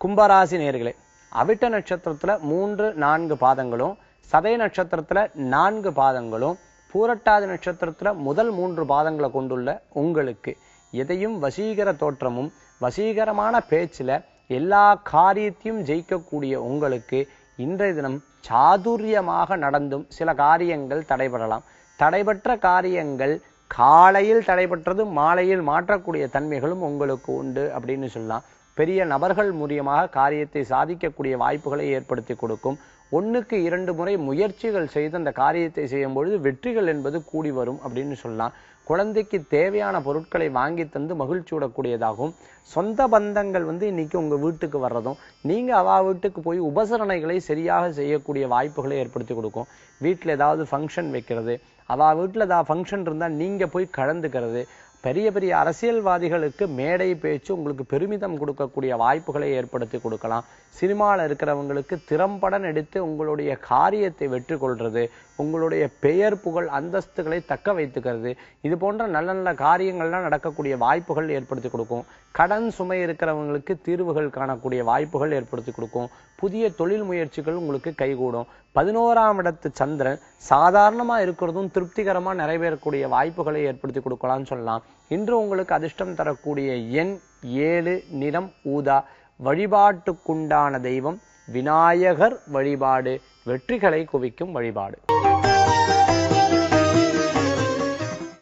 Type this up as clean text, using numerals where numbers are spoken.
கும்பராசி நேயர்களே, அவிட்ட நட்சத்திரத்துல 3-4 பாதங்களும், சதய நட்சத்திரத்துல 4 பாதங்களும், பூரட்டாதி நட்சத்திரத்துல முதல் 3 பாதங்களை கொண்டுள்ள உங்களுக்கு எதையும் வசீகர தோற்றமும் வசீகரமான பேச்சுல எல்லா காரியத்தையும் ஜெயிக்கக்கூடிய உங்களுக்கு இன்றைய தினம் சாதுரியமாக நடந்தும் சில காரியங்கள் தடைபடலாம். தடைபற்ற காரியங்கள் காலையில் தடைபற்றது மாலையில் மாற்றக்கூடிய தன்மைகளும் உங்களுக்கு உண்டு அப்படின்னு சொல்லலாம். பெரிய நபர்கள் மூலியமாக காரியத்தை சாதிக்கக்கூடிய வாய்ப்புகளை ஏற்படுத்தி கொடுக்கும். 1க்கு 2 முறை முயற்சிகள் செய்து அந்த காரியத்தை செய்யும் பொழுது வெற்றிகள் என்பது கூடி வரும் அப்படின்னு சொல்லலாம். குழந்தைக்கு தேவையான பொருட்களை வாங்கி தந்து மகிழ்ச்சியுடக்கூடியதாகவும், சொந்த பந்தங்கள் இன்னைக்கு உங்க வீட்டுக்கு வர்றதும், நீங்க அவ வீட்டுக்கு போய் உபசரணைகளை சரியாக செய்யக்கூடிய வாய்ப்புகளை ஏற்படுத்தி கொடுக்கும். வீட்டில் ஏதாவது ஃபங்க்ஷன் வைக்கிறது, அவ வீட்டில் ஏதாவது ஃபங்க்ஷன் இருந்தால் நீங்க போய் கலந்துக்கிறது, பெரிய பெரிய அரசியல்வாதிகளுக்கு மேடை பேச்சு உங்களுக்கு பெருமிதம் கொடுக்கக்கூடிய வாய்ப்புகளை ஏற்படுத்தி கொடுக்கலாம். சினிமாவில் இருக்கிறவங்களுக்கு திறம்பட நடித்து உங்களுடைய காரியத்தை வெற்றி கொள்றது, உங்களுடைய பெயர் புகழ் அந்தஸ்துகளை தக்க வைத்துக்கிறது, இது போன்ற நல்ல நல்ல காரியங்கள்லாம் நடக்கக்கூடிய வாய்ப்புகள் ஏற்படுத்தி கொடுக்கும். கடன் சுமை இருக்கிறவங்களுக்கு தீர்வுகள் காணக்கூடிய வாய்ப்புகள் ஏற்படுத்தி கொடுக்கும். புதிய தொழில் முயற்சிகள் உங்களுக்கு கைகூடும். 11ஆம் இடத்து சந்திரன் சாதாரணமா இருக்கிறதும் திருப்திகரமா நிறைவேறக்கூடிய வாய்ப்புகளை ஏற்படுத்தி கொடுக்கலாம்னு சொல்லலாம். இன்று உங்களுக்கு அதிர்ஷ்டம் தரக்கூடிய எண் 7, நிறம் ஊதா. வழிபாட்டுக்குண்டான தெய்வம் விநாயகர் வழிபாடு வெற்றிகளை குவிக்கும் வழிபாடு.